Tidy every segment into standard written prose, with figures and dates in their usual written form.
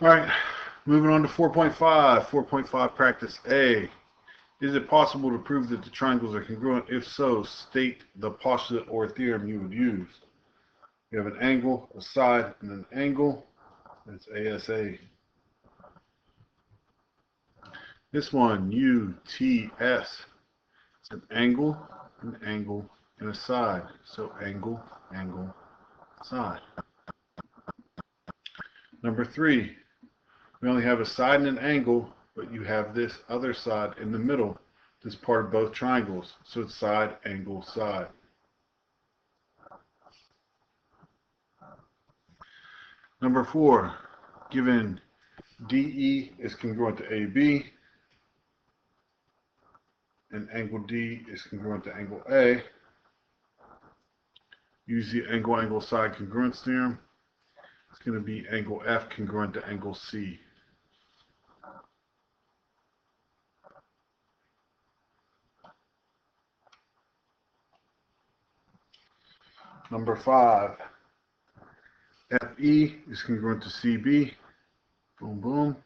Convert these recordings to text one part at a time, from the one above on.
All right, moving on to 4.5. 4.5 practice A. Is it possible to prove that the triangles are congruent? If so, state the postulate or theorem you would use. You have an angle, a side, and an angle. That's ASA. This one, UTS. It's an angle, and a side. So angle, angle, side. Number 3, we only have a side and an angle, but you have this other side in the middle. This part of both triangles. So it's side, angle, side. Number 4, given DE is congruent to AB, and angle D is congruent to angle A, use the angle side congruence theorem. It's going to be angle F congruent to angle C. Number 5, FE is congruent to CB. Boom, boom.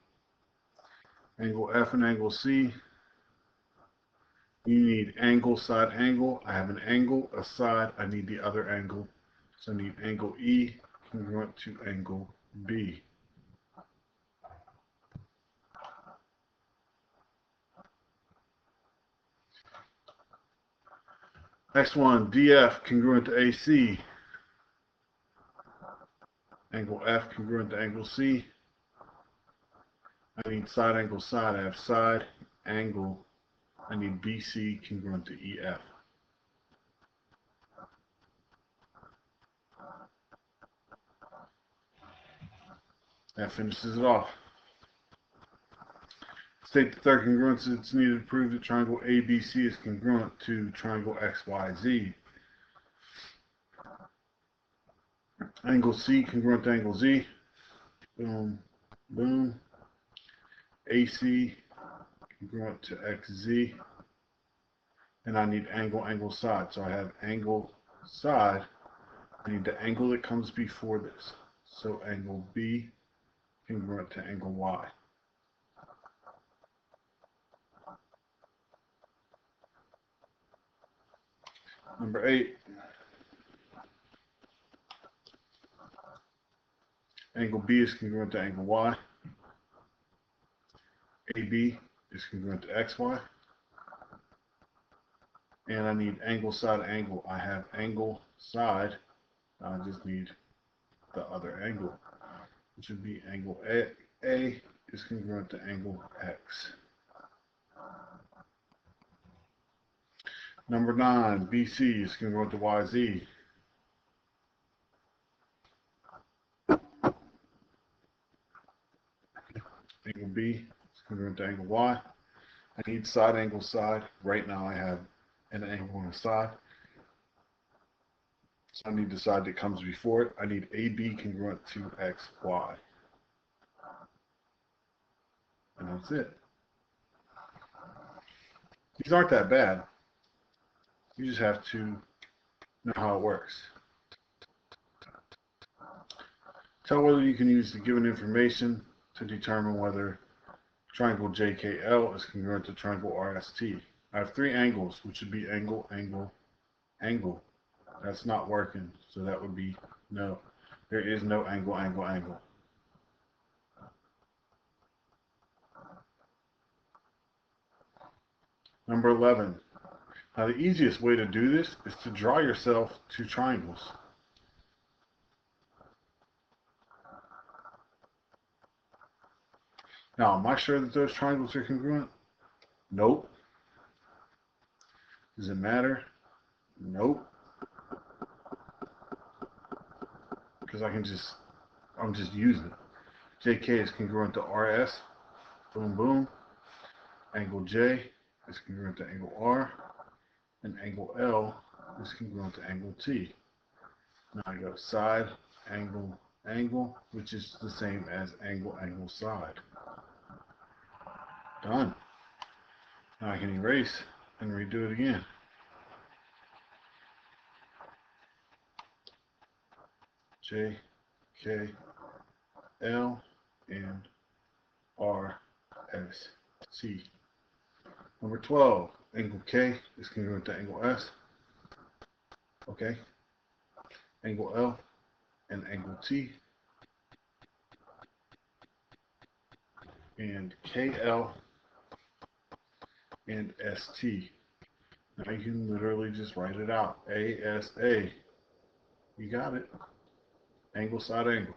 Angle F and angle C. You need angle, side, angle. I have an angle, a side. I need the other angle. So I need angle E congruent to angle B. Next one, DF congruent to AC. Angle F congruent to angle C. I need side, angle, side. I have side, angle. I need BC congruent to EF. That finishes it off. State the third congruence that's needed to prove that triangle ABC is congruent to triangle XYZ. Angle C congruent to angle Z. Boom, boom. AC congruent to XZ. And I need angle, angle, side. So I have angle, side. I need the angle that comes before this. So angle B congruent to angle Y. Number 8. Angle B is congruent to angle Y. AB is congruent to XY. And I need angle, side, angle. I have angle, side. I just need the other angle, which would be angle A is congruent to angle X. Number 9, BC is congruent to YZ. Angle B is congruent to angle Y. I need side, angle, side. Right now I have an angle on the side. So I need the side that comes before it. I need AB congruent to XY. And that's it. These aren't that bad. You just have to know how it works. Tell whether you can use the given information to determine whether triangle JKL is congruent to triangle RST. I have 3 angles, which would be angle, angle, angle. That's not working, so that would be no. There is no angle, angle, angle. Number 11. Now the easiest way to do this is to draw yourself 2 triangles. Now, am I sure that those triangles are congruent? Nope. Does it matter? Nope. Because I'm just using it. JK is congruent to RS. Boom, boom. Angle J is congruent to angle R. And angle L is congruent to angle T. Now I go side, angle, angle, which is the same as angle, angle, side. Done. Now I can erase and redo it again. J, K, L, and RSC. Number 12, angle K is congruent to angle S. Okay. Angle L and angle T. And KL and ST. Now you can literally just write it out. ASA. You got it. Angle, side, angle.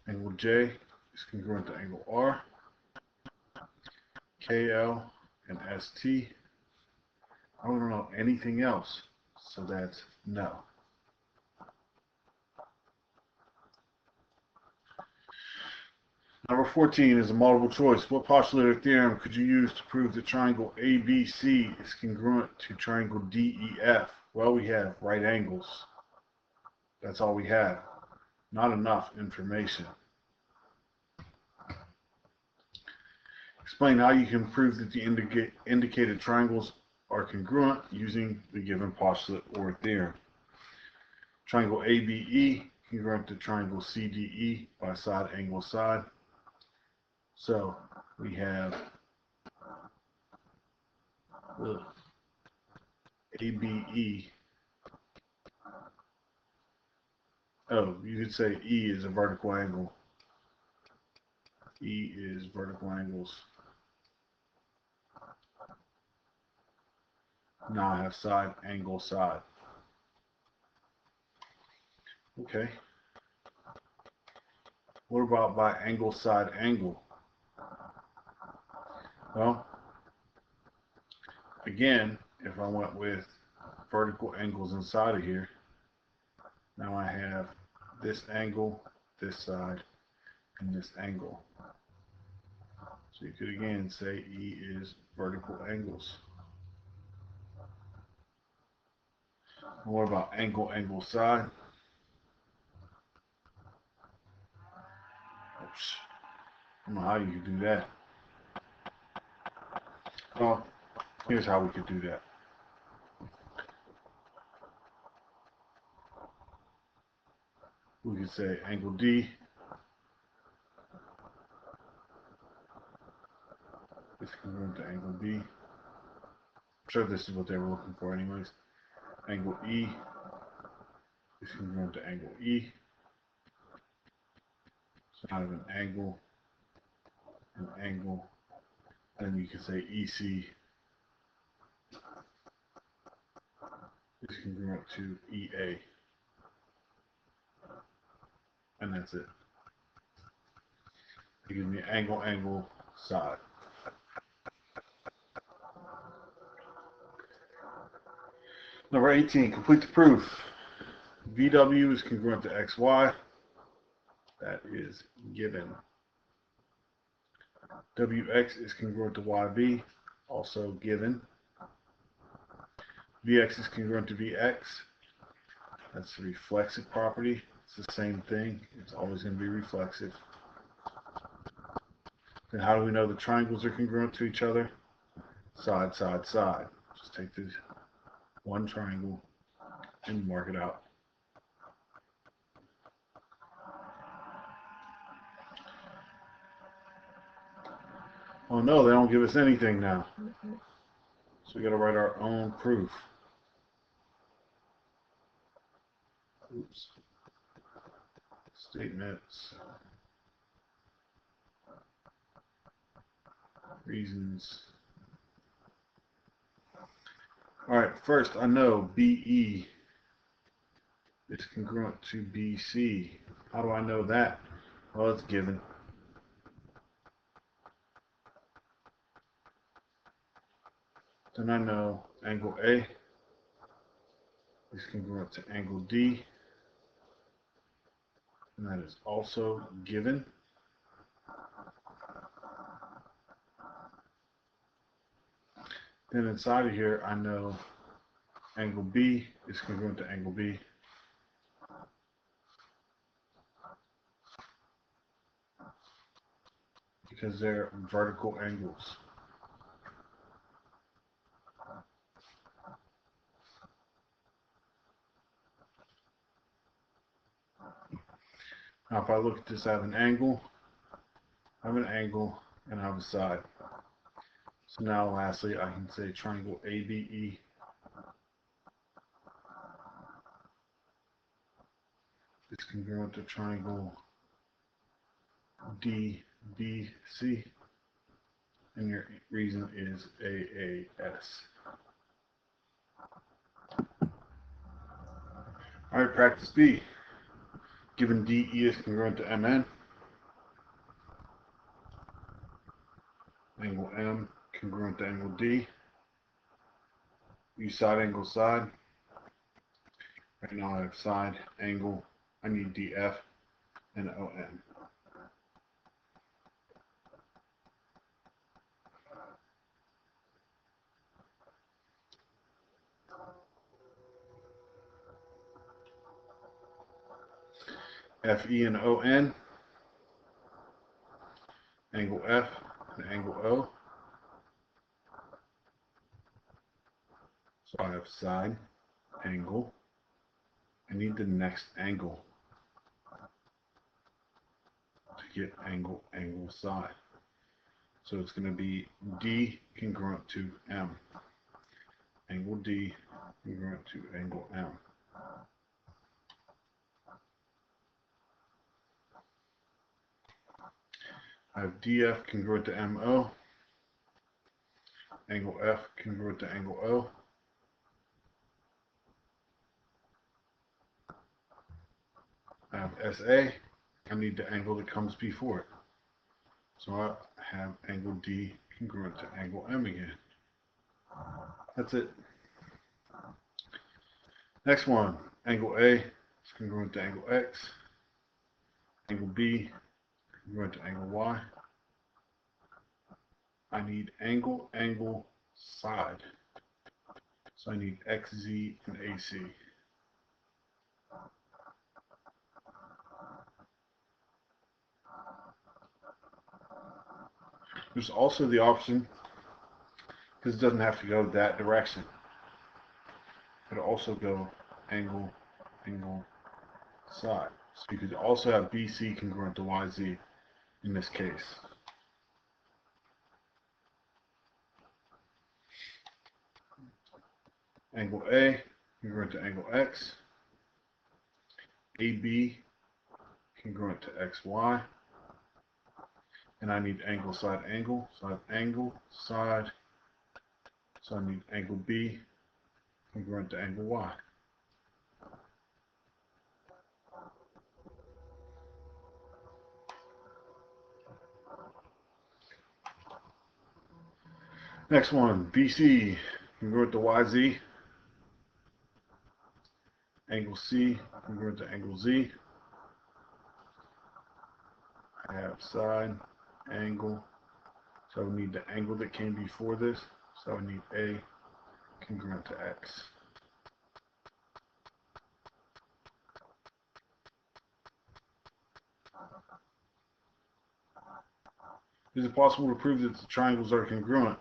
Angle J is congruent to angle R. KL and ST. I don't know anything else, so that's no. Number 14 is a multiple choice. What postulated theorem could you use to prove the triangle ABC is congruent to triangle DEF? Well, we have right angles. That's all we have. Not enough information. Explain how you can prove that the indicated triangles are congruent using the given postulate or theorem. Triangle ABE congruent to triangle CDE by side angle side. So we have ABE. Oh, you could say E is a vertical angle. E is vertical angles. Now I have side, angle, side. Okay. What about by angle, side, angle? Well, again, if I went with vertical angles inside of here, now I have this angle, this side, and this angle. So you could again say E is vertical angles. And what about angle, angle, side? Oops. I don't know how you could do that. Well, here's how we could do that. We could say angle D is congruent to angle B. I'm sure this is what they were looking for anyways. Angle E is congruent to angle E. So out of an angle, then you can say EC is congruent to EA. And that's it. It gives me angle, angle, side. Number 18, complete the proof. VW is congruent to XY. That is given. WX is congruent to YB. Also given. VX is congruent to VX. That's the reflexive property. It's the same thing. It's always going to be reflexive. Then how do we know the triangles are congruent to each other? Side, side, side. Just take this one triangle and mark it out. Oh no, they don't give us anything now. So we got to write our own proof. Oops. Statements. Reasons. Alright, first I know BE is congruent to BC. How do I know that? Well, it's given. Then I know angle A is congruent to angle D. And that is also given. Then inside of here, I know angle B is congruent to angle B. Because they're vertical angles. Now if I look at this, I have an angle, and I have a side. So now lastly, I can say triangle ABE is congruent to triangle DBC, and your reason is AAS. Alright, practice B. Given DE is congruent to MN, angle M congruent to angle D, use side angle side. Right now I have side, angle, I need DF and OM. FE and ON, angle F and angle O. So I have side, angle, I need the next angle to get angle, angle, side. So it's going to be D congruent to M. Angle D congruent to angle M. I have DF congruent to MO. Angle F congruent to angle O. I have SA. I need the angle that comes before it. So I have angle D congruent to angle M again. That's it. Next one, angle A is congruent to angle X. Angle B congruent to angle Y. I need angle, angle, side. So I need XZ and AC. There's also the option, because it doesn't have to go that direction. It also go angle, angle, side. So you could also have BC congruent to YZ in this case. Angle A congruent to angle X. AB congruent to XY. And I need angle, side, angle. So I have angle, side. So I need angle B congruent to angle Y. Next one, BC congruent to YZ. Angle C congruent to angle Z. I have side, angle. So I need the angle that came before this. So I need A congruent to X. Is it possible to prove that the triangles are congruent?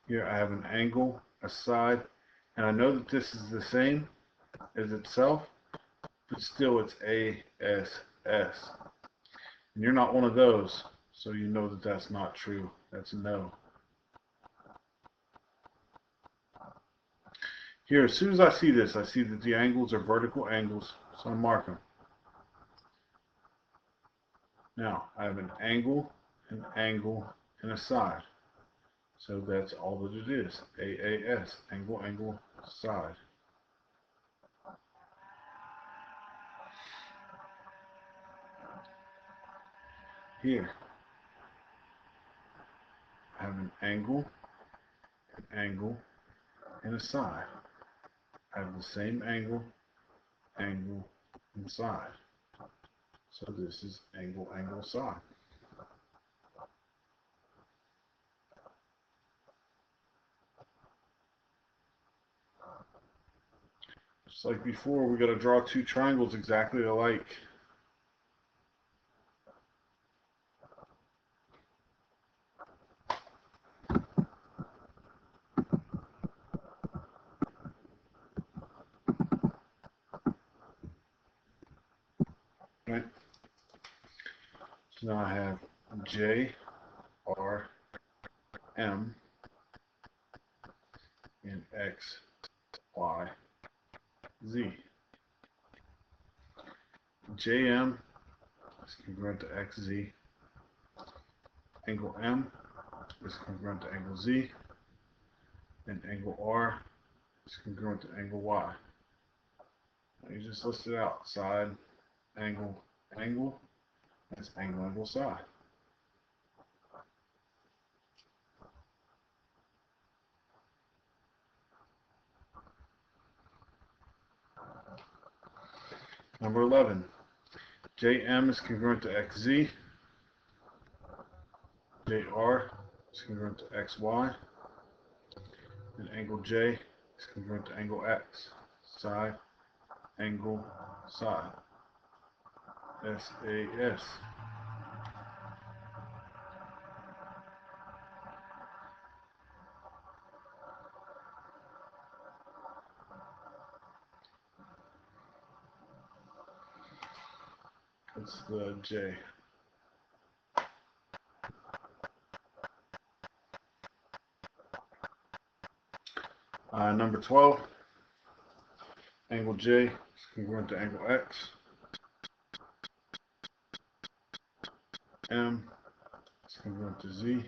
Here I have an angle, a side, and I know that this is the same as itself, but still it's ASS. And you're not one of those, so you know that that's not true. That's a no. Here, as soon as I see this, I see that the angles are vertical angles, so I mark them. Now, I have an angle, and a side. So that's all that it is. AAS, angle, angle, side. Here, I have an angle, and a side. I have the same angle, and side. So this is angle, angle, side. Just like before, we're going to draw two triangles exactly alike. So now I have J, R, M, and X, Y, Z. JM is congruent to XZ. Angle M is congruent to angle Z. And angle R is congruent to angle Y. Now you just list it out. Side, angle, angle. That's angle, angle, side. Number 11. JM is congruent to XZ. JR is congruent to XY. And angle J is congruent to angle X. Side, angle, side. SAS. That's the J. Number 12. Angle J is congruent to angle X. M is congruent to Z.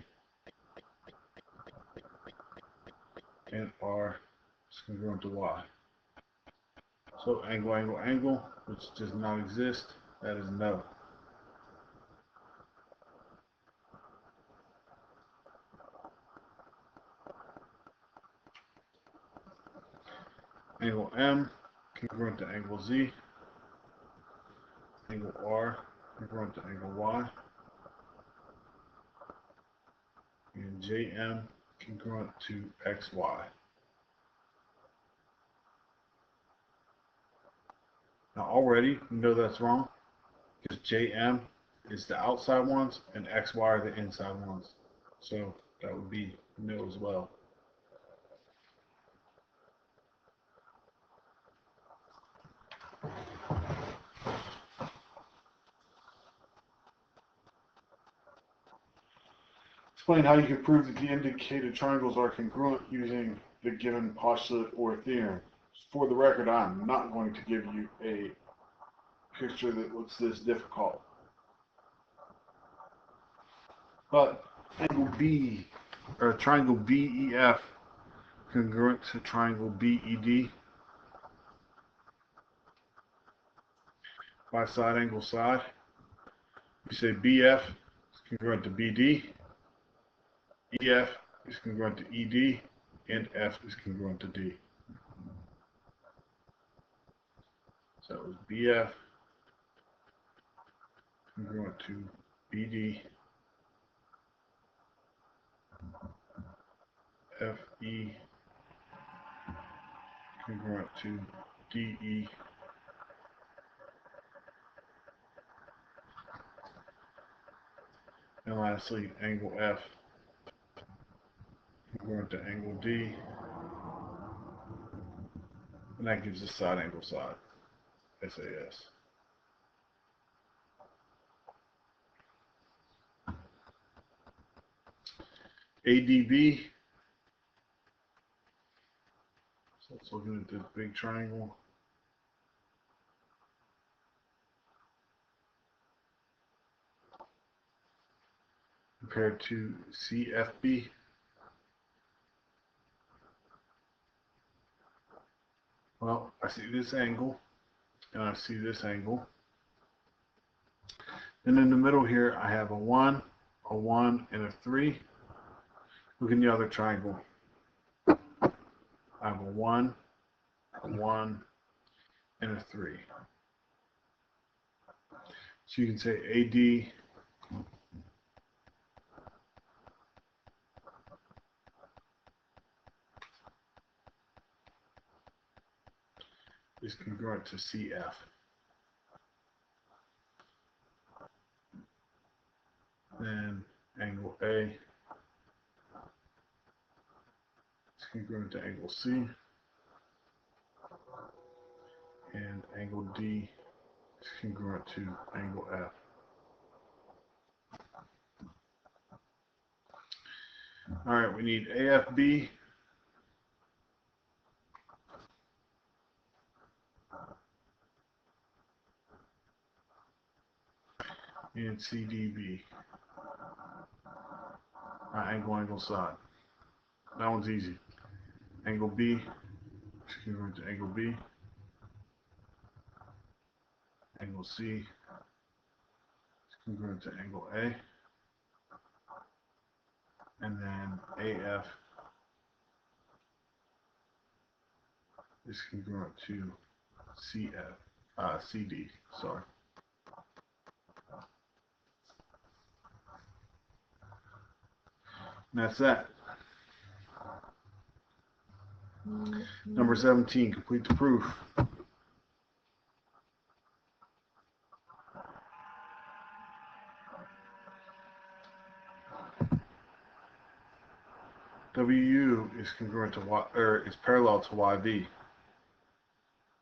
And R is congruent to Y. So angle, angle, angle, which does not exist, that is no. Angle M congruent to angle Z. Angle R congruent to angle Y. And JM congruent to XY. Now already you know that's wrong because JM is the outside ones and XY are the inside ones. So that would be no as well. Explain how you can prove that the indicated triangles are congruent using the given postulate or theorem. For the record, I'm not going to give you a picture that looks this difficult. But angle B, or triangle BEF, congruent to triangle BED. By side angle side. We say BF is congruent to BD. EF is congruent to ED. And F is congruent to D. So it was BF congruent to BD. FE congruent to DE. And lastly, angle F congruent to angle D. And that gives us side angle side. SAS. ADB. So let's look at this big triangle. Compared to CFB. Well, I see this angle, and I see this angle. And in the middle here, I have a 1, and a 3. Look in the other triangle. I have a 1, and a 3. So you can say AD is congruent to CF. Then angle A is congruent to angle C. And angle D is congruent to angle F. All right, we need AFB and CDB. Angle, side. That one's easy. Angle B is congruent to angle B. Angle C is congruent to angle A. And then AF is congruent to CD. Sorry. And that's that. Number 17, complete the proof. WU is congruent to is parallel to YB.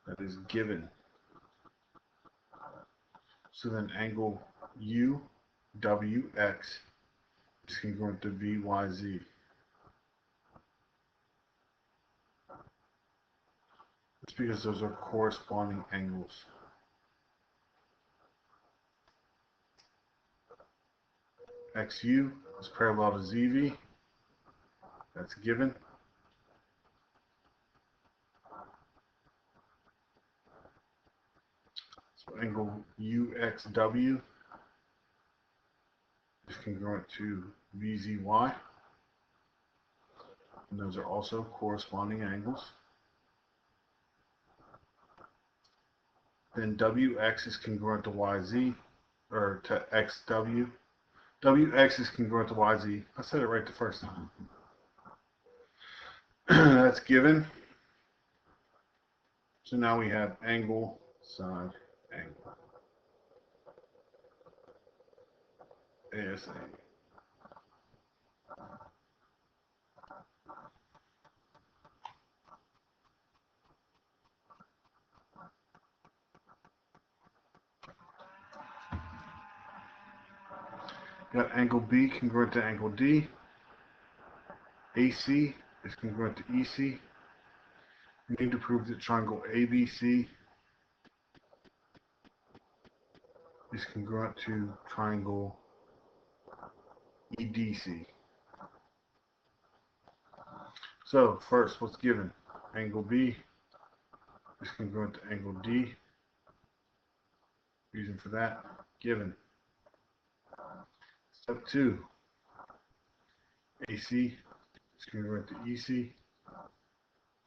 That is given. So then angle UWX is congruent to VYZ. That's because those are corresponding angles. XU is parallel to ZV. That's given. So angle UXW is congruent to VZY. And those are also corresponding angles. Then WX is congruent to YZ, or to XW. WX is congruent to YZ. I said it right the first time. That's given. So now we have angle, side, angle. ASA. Got angle B congruent to angle D. AC is congruent to EC. We need to prove that triangle ABC is congruent to triangle EDC. So first, what's given? Angle B is congruent to angle D. Reason for that, given. Step 2, AC is congruent to EC.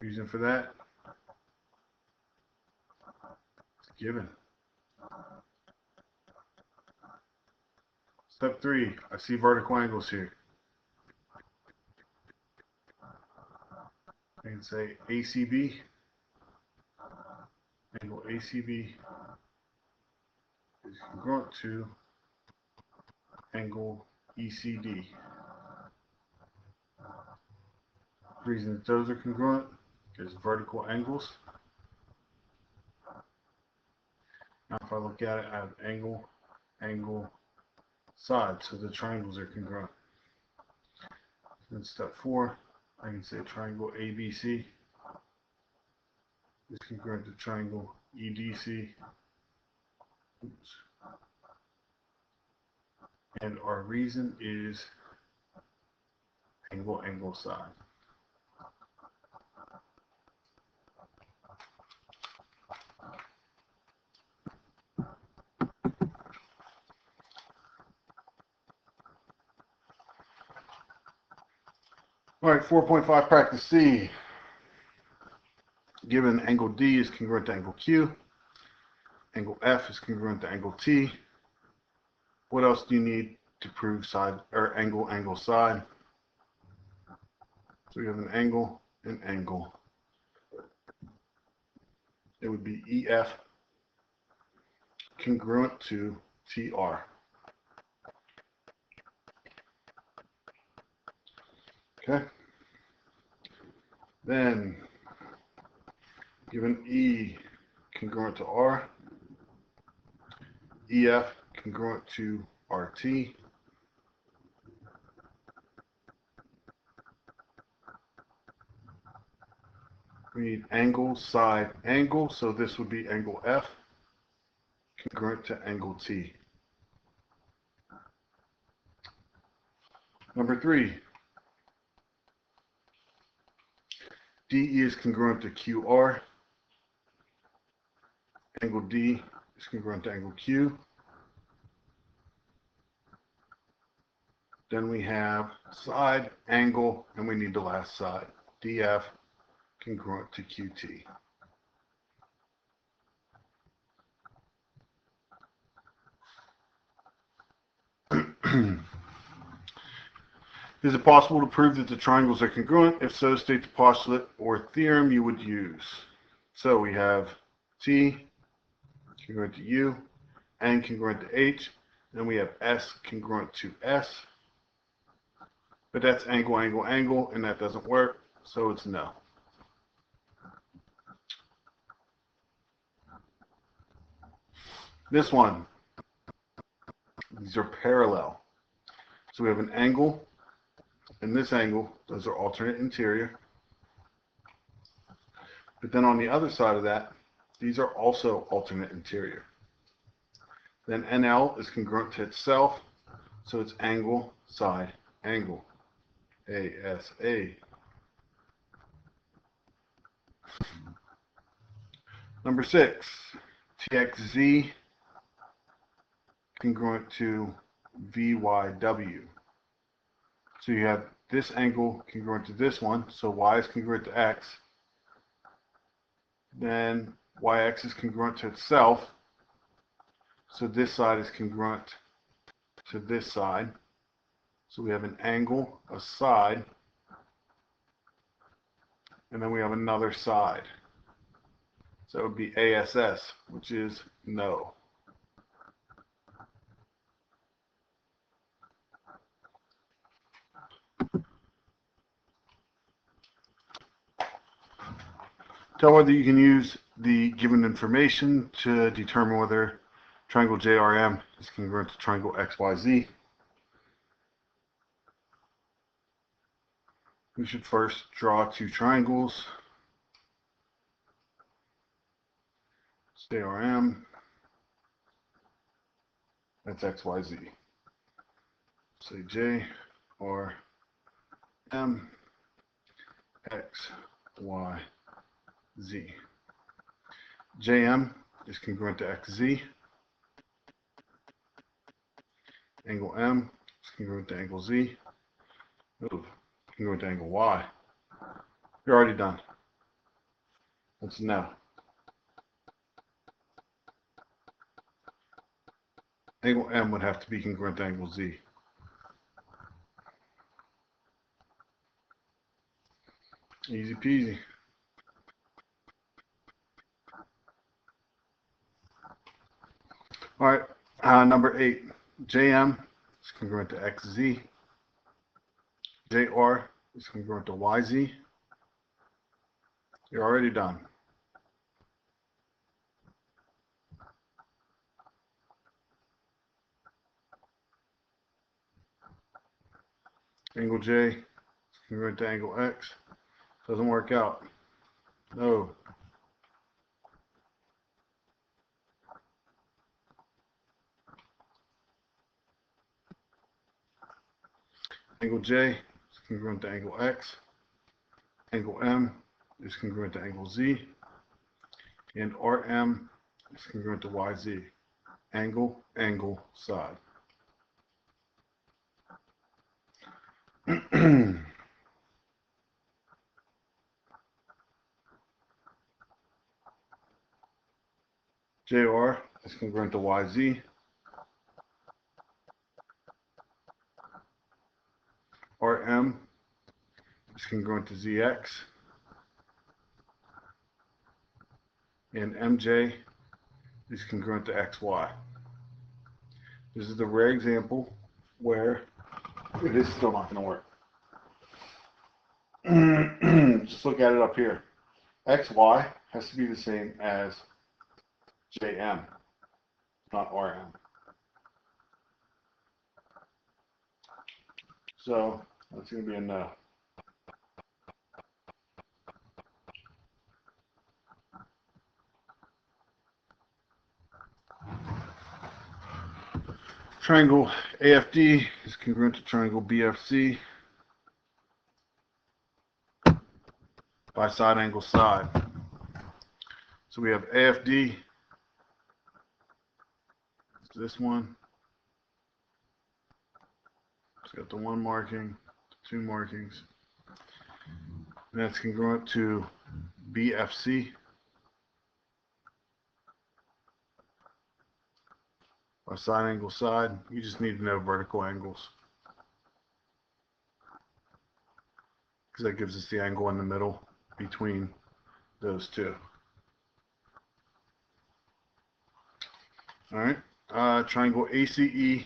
Reason for that, it's given. Step 3, I see vertical angles here. I can say ACB, angle ACB is congruent to angle ECD. The reason that those are congruent is vertical angles. Now if I look at it, I have angle, angle, side, so the triangles are congruent. Then step 4, I can say triangle ABC is congruent to triangle EDC. Oops. And our reason is angle, angle, side. All right, 4.5 practice C. Given angle D is congruent to angle Q, angle F is congruent to angle T. What else do you need to prove side or angle, angle, side? So we have an angle, an angle. It would be EF congruent to TR. Okay. Then, given E congruent to R, EF congruent to RT, We need angle, side, angle, so this would be angle F, congruent to angle T. Number 3, DE is congruent to QR, angle D is congruent to angle Q. Then we have side, angle, and we need the last side, DF, congruent to QT. Is it possible to prove that the triangles are congruent? If so, state the postulate or theorem you would use. So we have T congruent to U, N congruent to H, then we have S congruent to S. But that's angle, angle, angle, and that doesn't work, so it's no. This one, these are parallel. So we have an angle and this angle, those are alternate interior. But then on the other side of that, these are also alternate interior. Then NL is congruent to itself, so it's angle, side, angle. ASA. Number 6, TXZ congruent to VYW. So you have this angle congruent to this one, so Y is congruent to X. Then YX is congruent to itself, so this side is congruent to this side. So we have an angle, a side, and then we have another side. So it would be ASS, which is no. Tell whether you can use the given information to determine whether triangle JRM is congruent to triangle XYZ. We should first draw two triangles. JRM, that's XYZ. Say J, R, M, X, Y, Z. JM is congruent to XZ. Angle M is congruent to angle Z. Ooh, congruent to angle Y. You're already done. That's no. Angle M would have to be congruent to angle Z. Easy peasy. All right, number 8. JM is congruent to XZ. JR is congruent to YZ. You're already done. Angle J is congruent to angle X. Doesn't work out. No. Angle J is congruent to angle X. Angle M is congruent to angle Z. And RM is congruent to YZ. Angle, angle, side. JR is congruent to YZ. RM is congruent to ZX. And MJ is congruent to XY. This is the rare example where it is still not going to work. Just look at it up here. XY has to be the same as JM, not RM. So that's going to be a no. Triangle AFD is congruent to triangle BFC by side angle side. So we have AFD, this one. It's got the one marking, two markings. And that's congruent to BFC by side angle side. You just need to know vertical angles, because that gives us the angle in the middle between those two. All right, triangle ACE.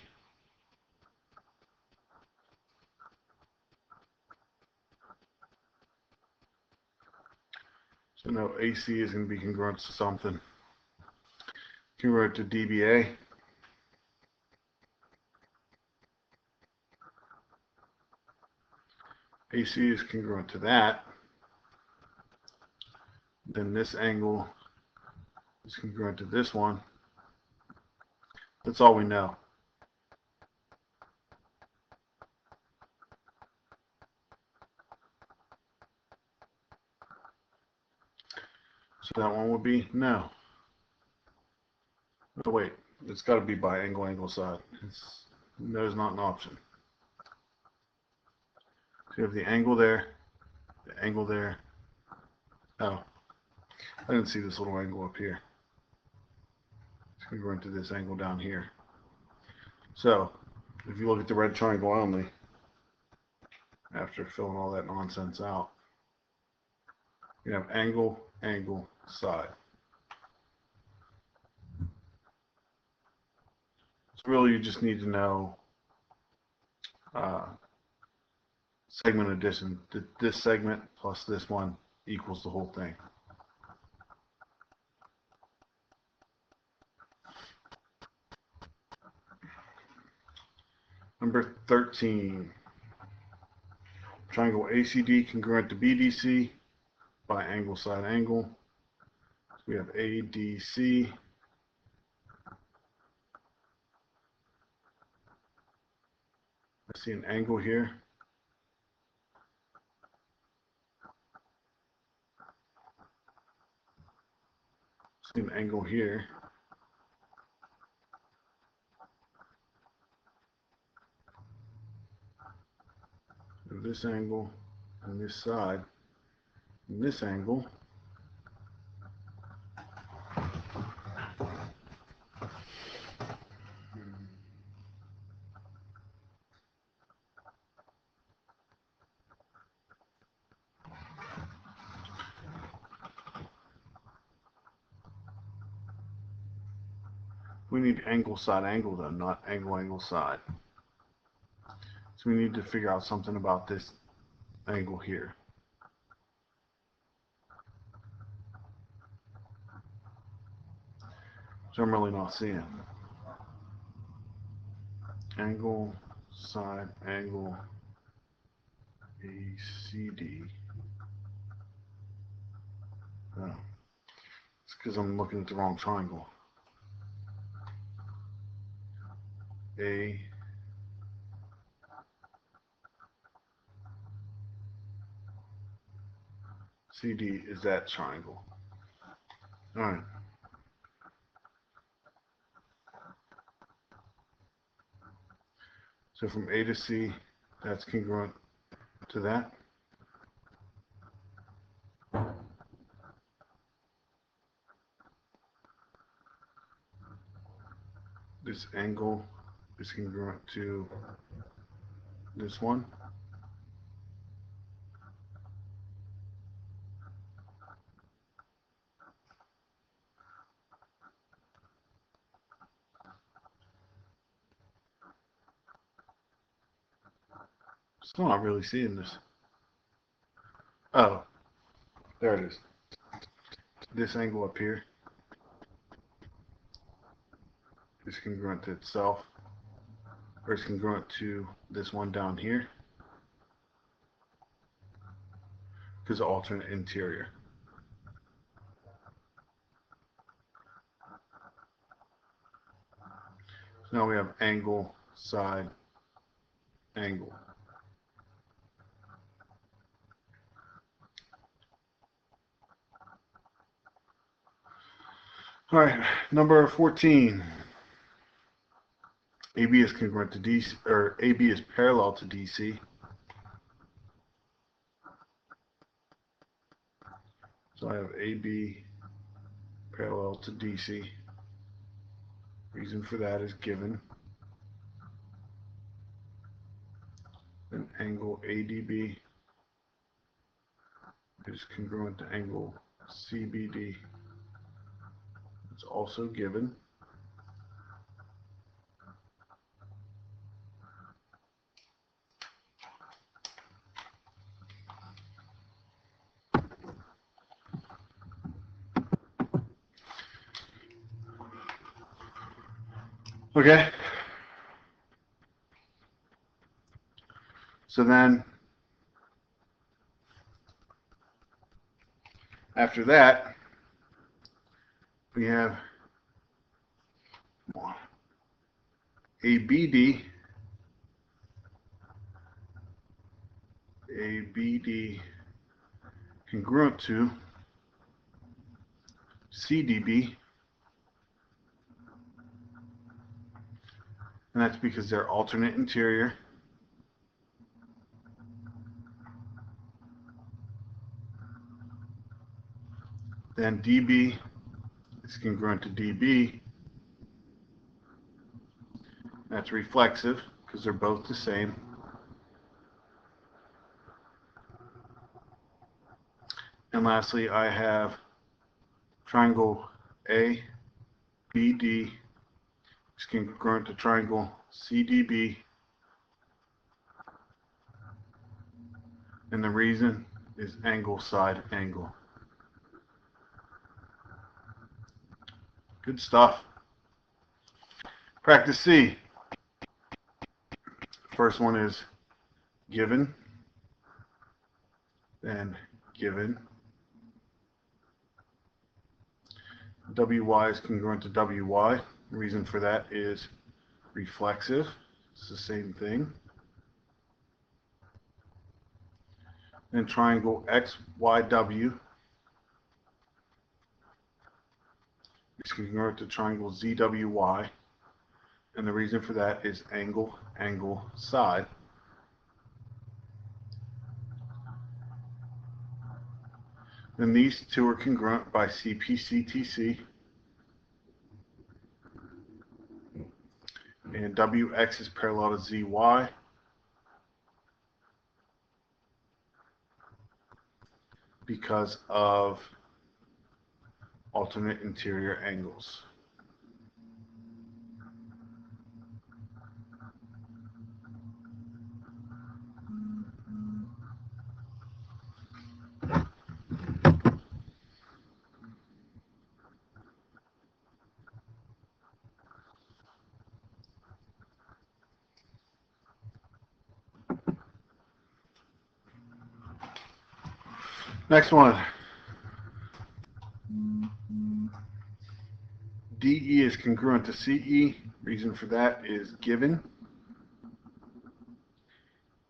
So now AC is going to be congruent to something. Congruent to DBA. AC is congruent to that. Then this angle is congruent to this one. That's all we know. So that one would be no. Oh wait, it's got to be by angle, angle side. No is not an option. So you have the angle there, the angle there. Oh, I didn't see this little angle up here. It's congruent to this angle down here. So if you look at the red triangle only, after filling all that nonsense out, you have angle, angle, side. So really you just need to know segment addition. This segment plus this one equals the whole thing. Number 13. Triangle ACD congruent to BDC by angle side angle. So we have ADC. I see an angle here. I see an angle here. This angle on this side, and this angle. We need angle side angle though, not angle angle side. So we need to figure out something about this angle here. So I'm really not seeing. Angle, side, angle, ACD. Oh, it's because I'm looking at the wrong triangle. A CD is that triangle. All right. So from A to C, that's congruent to that. This angle is congruent to this one. Still not really seeing this. Oh, there it is. This angle up here is congruent to itself, or it's congruent to this one down here, because of alternate interior. Now we have angle, side, angle. All right, number 14. AB is congruent to DC, or AB is parallel to DC. So I have AB parallel to DC. Reason for that is given. Then angle ADB is congruent to angle CBD. It's also given. Okay. So then, after that, we have ABD, congruent to CDB, and that's because they're alternate interior. Then DB is congruent to DB. That's reflexive because they're both the same. And lastly, I have triangle ABD is congruent to triangle CDB. And the reason is angle, side, angle. Good stuff. Practice C. First one is given, then given. WY is congruent to WY. The reason for that is reflexive. It's the same thing. Then triangle XYW is congruent to triangle ZWY. And the reason for that is angle, angle, side. Then these two are congruent by CPCTC. And WX is parallel to ZY. Because of alternate interior angles. Next one. DE is congruent to CE. Reason for that is given.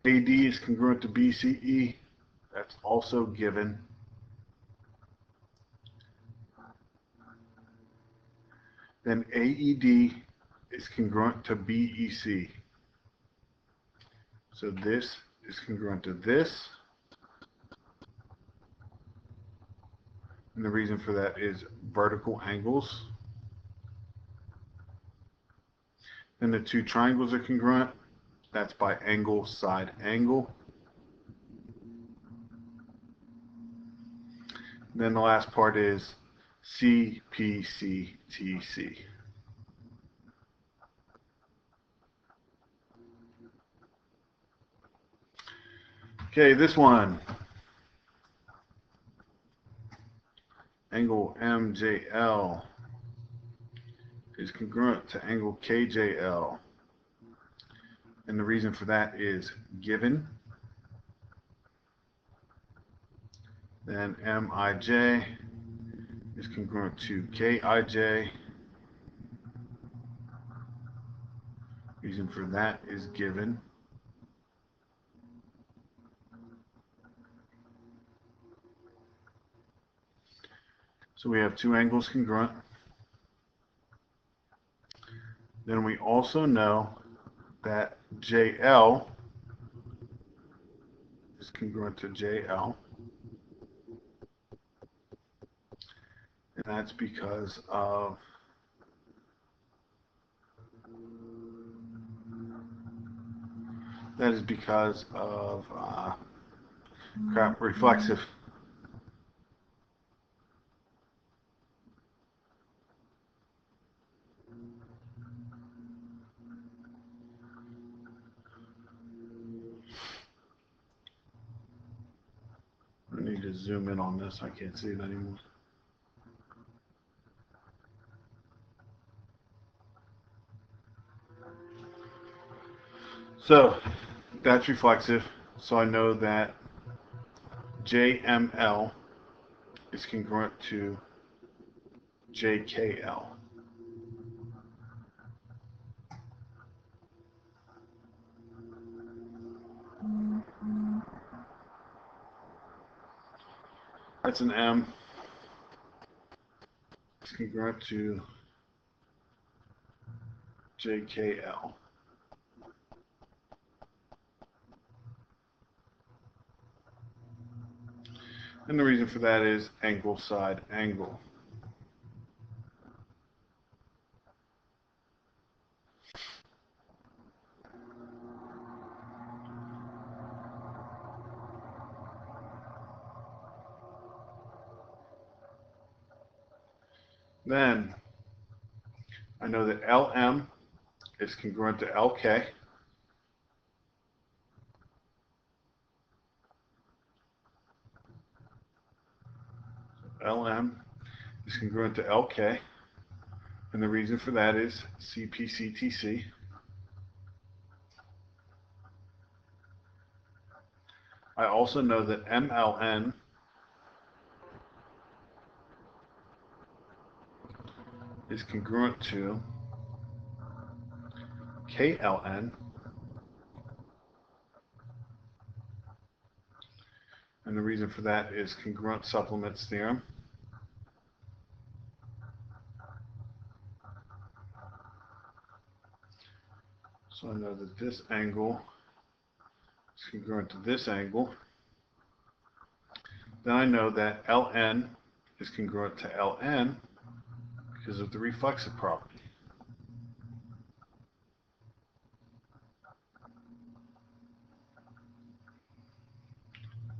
AD is congruent to BCE. That's also given. Then AED is congruent to BEC. So this is congruent to this. And the reason for that is vertical angles. Then the two triangles are congruent. That's by angle, side, angle. Then the last part is CPCTC. Okay, this one. Angle MJL is congruent to angle KJL. And the reason for that is given. Then MIJ is congruent to KIJ. reason for that is given. So we have two angles congruent. Then we also know that JL is congruent to JL. And that's because of reflexive. I need to zoom in on this. I can't see it anymore. So that's reflexive. So I know that JML is congruent to JKL. That's an M. It's congruent to JKL. And the reason for that is angle side angle. Then I know that LM is congruent to LK. LM is congruent to LK. And the reason for that is CPCTC. I also know that MLN is congruent to KLN. And the reason for that is congruent supplements theorem. So I know that this angle is congruent to this angle. Then I know that LN is congruent to LN because of the reflexive property.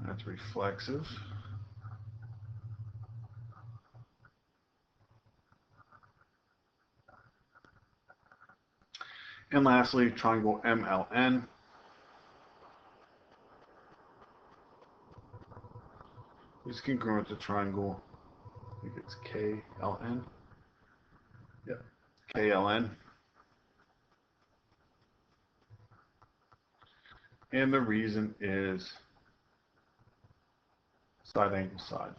That's reflexive. And lastly, triangle MLN is congruent to triangle, I think it's KLN. Yep, KLN. And the reason is side angle side.